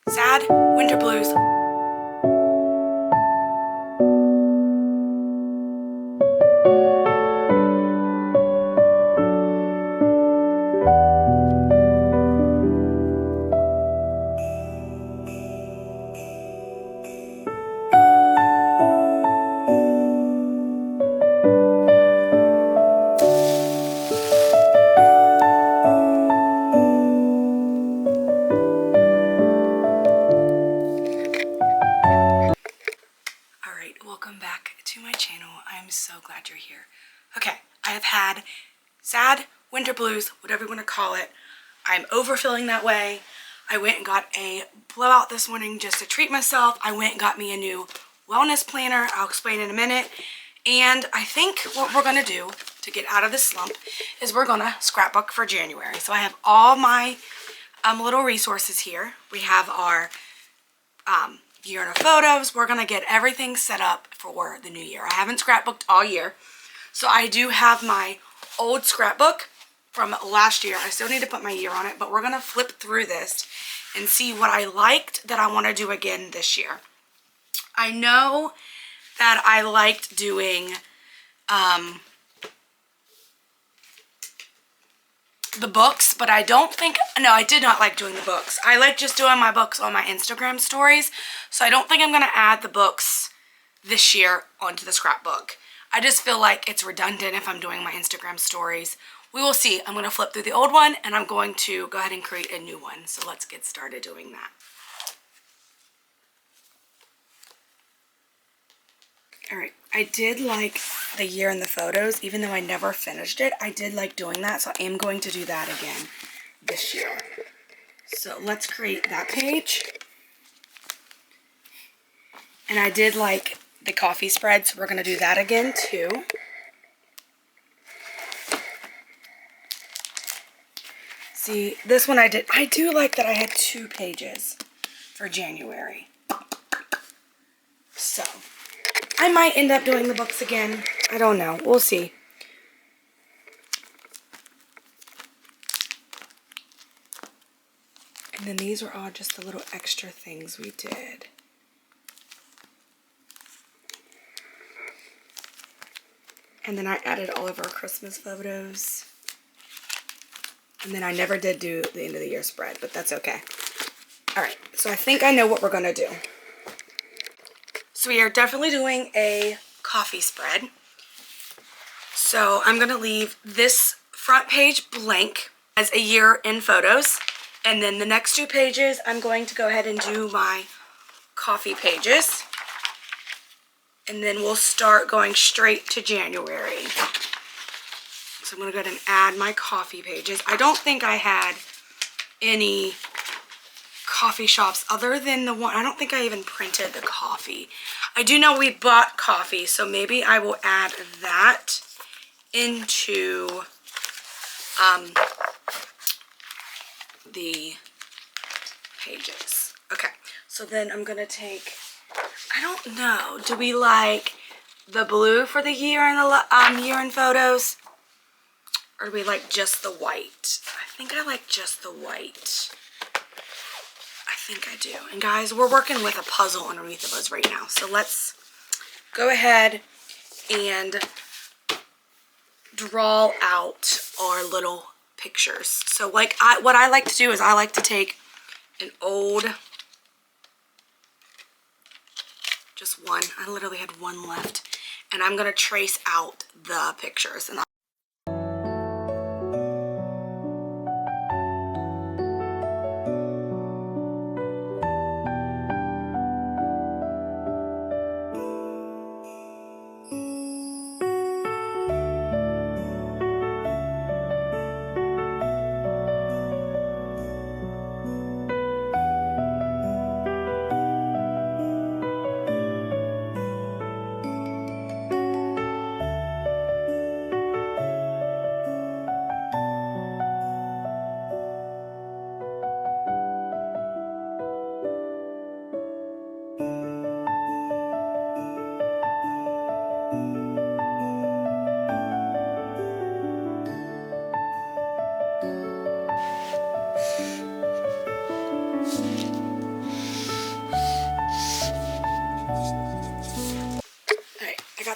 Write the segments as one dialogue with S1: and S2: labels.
S1: Sad winter blues. Welcome back to my channel. I'm so glad you're here. Okay, I have had sad winter blues, whatever you want to call it. I'm overfeeling that way. I went and got a blowout this morning just to treat myself. I went and got me a new wellness planner. I'll explain in a minute. And I think what we're going to do to get out of this slump is we're going to scrapbook for January. So I have all my little resources here. We have our year in photos. We're gonna get everything set up for the new year. I haven't scrapbooked all year, so I do have my old scrapbook from last year. I still need to put my year on it, but we're gonna flip through this and see what I liked that I want to do again this year. I know that I liked doing the books, but I don't think, no, I did not like doing the books. I like just doing my books on my Instagram stories, so I don't think I'm going to add the books this year onto the scrapbook. I just feel like it's redundant if I'm doing my Instagram stories. We will see. I'm going to flip through the old one, and I'm going to go ahead and create a new one, so let's get started doing that. Alright, I did like the year in the photos, even though I never finished it. I did like doing that, so I am going to do that again this year. So let's create that page. And I did like the coffee spread, so we're going to do that again too. See, this one I do like that I had 2 pages for January. So I might end up doing the books again. I don't know. We'll see. And then these are all just the little extra things we did. And then I added all of our Christmas photos. And then I never did do the end of the year spread, but that's okay. Alright, so I think I know what we're going to do. So we are definitely doing a coffee spread. So I'm going to leave this front page blank as a year in photos. And then the next 2 pages, I'm going to go ahead and do my coffee pages. And then we'll start going straight to January. So I'm going to go ahead and add my coffee pages. I don't think I had any coffee shops other than the one. I don't think I even printed the coffee. I do know we bought coffee, so maybe I will add that into the pages. Okay, so then I'm gonna take, I don't know, do we like the blue for the year in the year in photos, or do we like just the white? I think I like just the white. I think I do. And guys, we're working with a puzzle underneath of us right now. So let's go ahead and draw out our little pictures. So like what I like to do is I like to take an old, just one. I literally had one left. And I'm going to trace out the pictures. And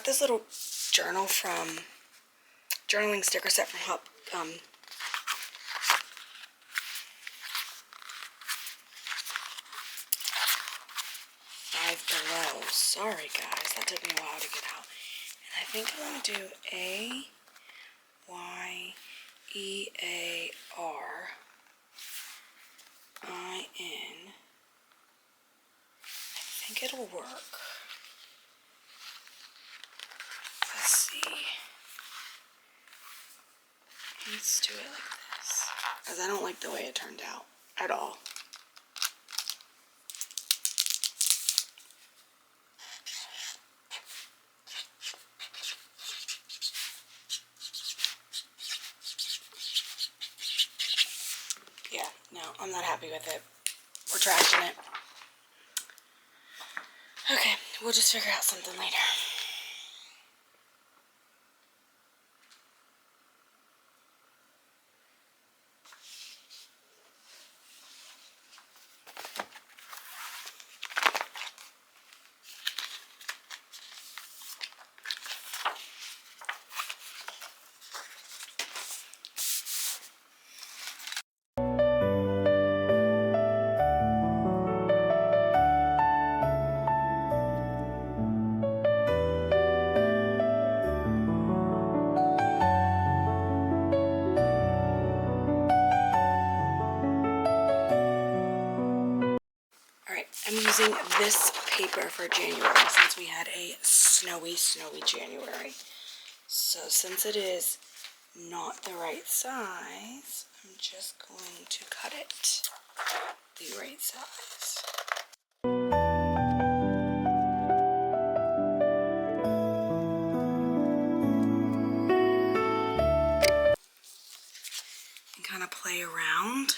S1: got this little journal from journaling sticker set from Five Below. Sorry guys, that took me a while to get out. And I think I'm going to do AYEARIN. I think it'll work. Let's see. Let's do it like this, because I don't like the way it turned out at all. Yeah, no, I'm not happy with it. We're trashing it. Okay, we'll just figure out something later. I'm using this paper for January since we had a snowy January. So since it is not the right size, I'm just going to cut it the right size. And kind of play around.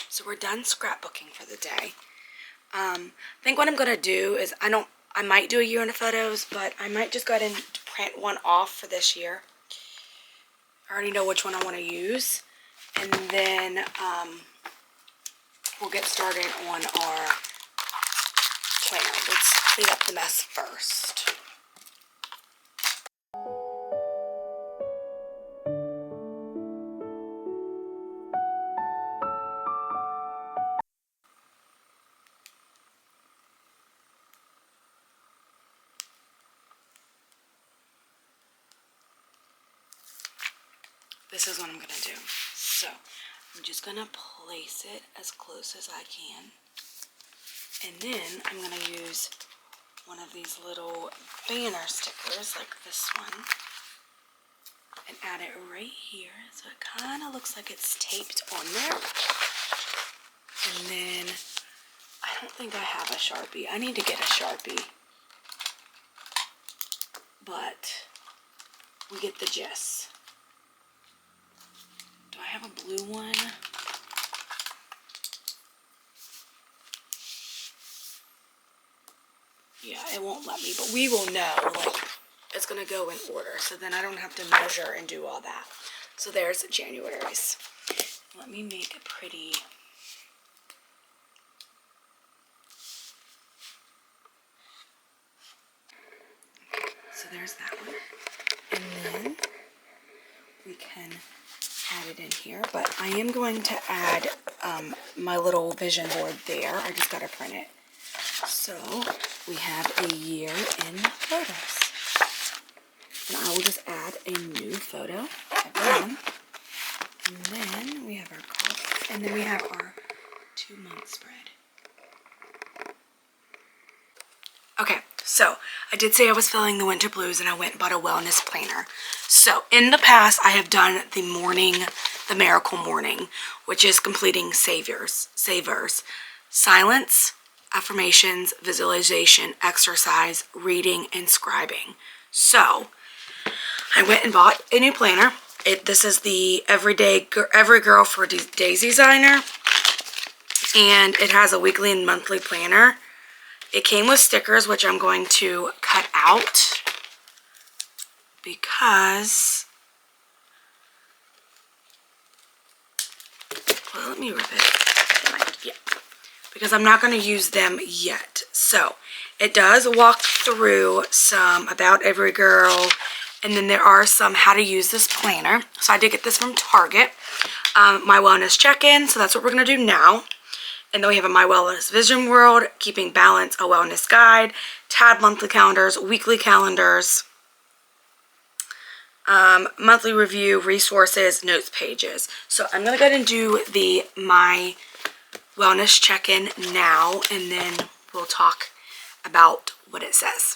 S1: So we're done scrapbooking for the day. I think what I'm gonna do is I might do a year in the photos, but I might just go ahead and print one off for this year. I already know which one I want to use, and then we'll get started on our planner. Let's clean up the mess first. This is what I'm gonna do. So I'm just gonna place it as close as I can, and then I'm gonna use one of these little banner stickers like this one and add it right here so it kind of looks like it's taped on there. And then I don't think I have a Sharpie. I need to get a Sharpie, but we get the gist. Do I have a blue one? Yeah, it won't let me, but we will know, like, it's gonna go in order, so then I don't have to measure and do all that. So there's January's. Let me make it pretty. So there's that one. And then we can add it in here, but I am going to add my little vision board there. I just gotta print it. So we have a year in photos. And I will just add a new photo every month. And then we have our coffee. And then we have our 2-month spread. Okay, so I did say I was feeling the winter blues and I went and bought a wellness planner. So in the past, I have done the miracle morning, which is completing savers, silence, affirmations, visualization, exercise, reading, and scribing. So I went and bought a new planner. This is the Every Girl for Daisy Designer, and it has a weekly and monthly planner. It came with stickers, which I'm going to cut out because, well, let me rip it. Yeah, because I'm not going to use them yet. So it does walk through some about Every Girl, and then there are some how to use this planner. So I did get this from Target. My wellness check-in, so that's what we're going to do now. And then we have a My Wellness Vision World, Keeping Balance, a wellness guide, tab monthly calendars, weekly calendars, monthly review, resources, notes pages. So I'm going to go ahead and do the My Wellness check-in now, and then we'll talk about what it says.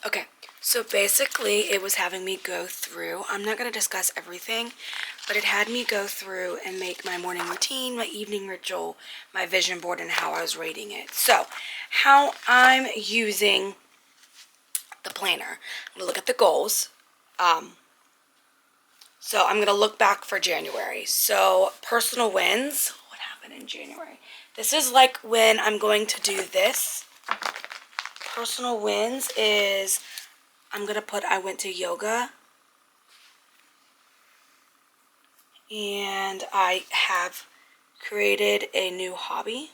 S1: Okay, so basically it was having me go through, I'm not going to discuss everything, but it had me go through and make my morning routine, my evening ritual, my vision board, and how I was rating it. So, how I'm using the planner. I'm going to look at the goals. So I'm going to look back for January. So, personal wins. What happened in January? This is like when I'm going to do this. Personal wins is, I'm going to put I went to yoga, and I have created a new hobby.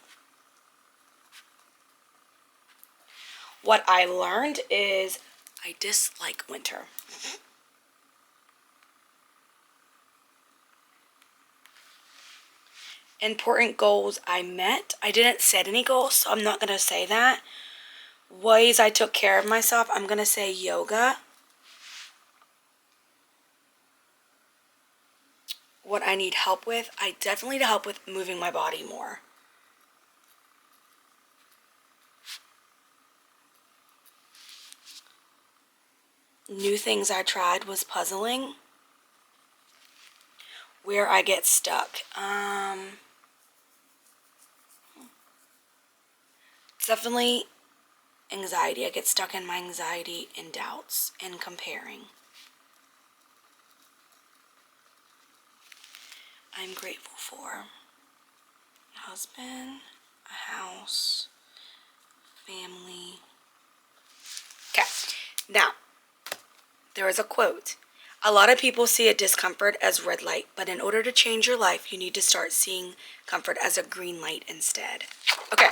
S1: What I learned is I dislike winter. Important goals I met. I didn't set any goals, so I'm not going to say that. Ways I took care of myself, I'm going to say yoga. What I need help with, I definitely need help with moving my body more. New things I tried was puzzling. Where I get stuck. Definitely anxiety. I get stuck in my anxiety and doubts and comparing. I'm grateful for a husband, a house, family. Okay, now, there is a quote. A lot of people see a discomfort as red light, but in order to change your life, you need to start seeing comfort as a green light instead. Okay.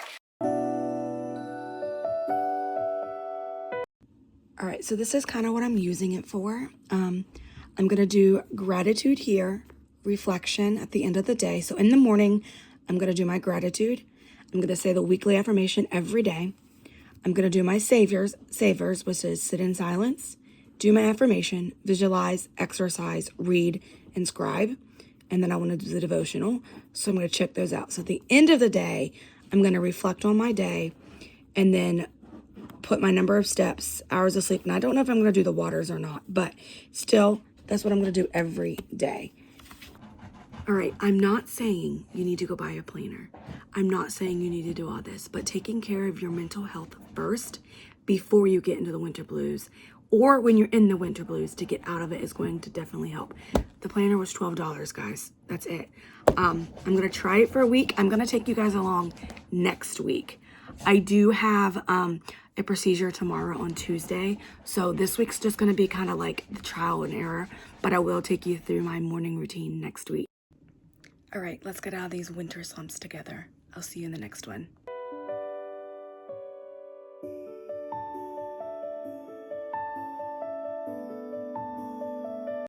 S1: All right, so this is kind of what I'm using it for. I'm going to do gratitude here, reflection at the end of the day. So in the morning, I'm going to do my gratitude. I'm going to say the weekly affirmation every day. I'm going to do my savers, which is sit in silence, do my affirmation, visualize, exercise, read, and scribe. And then I want to do the devotional. So I'm going to check those out. So at the end of the day, I'm going to reflect on my day and then put my number of steps, hours of sleep. And I don't know if I'm going to do the waters or not, but still, that's what I'm going to do every day. All right, I'm not saying you need to go buy a planner. I'm not saying you need to do all this, but taking care of your mental health first before you get into the winter blues, or when you're in the winter blues, to get out of it is going to definitely help. The planner was $12, guys. That's it. I'm going to try it for a week. I'm going to take you guys along next week. I do have a procedure tomorrow on Tuesday. So this week's just going to be kind of like the trial and error, but I will take you through my morning routine next week. All right, let's get out of these winter slumps together. I'll see you in the next one.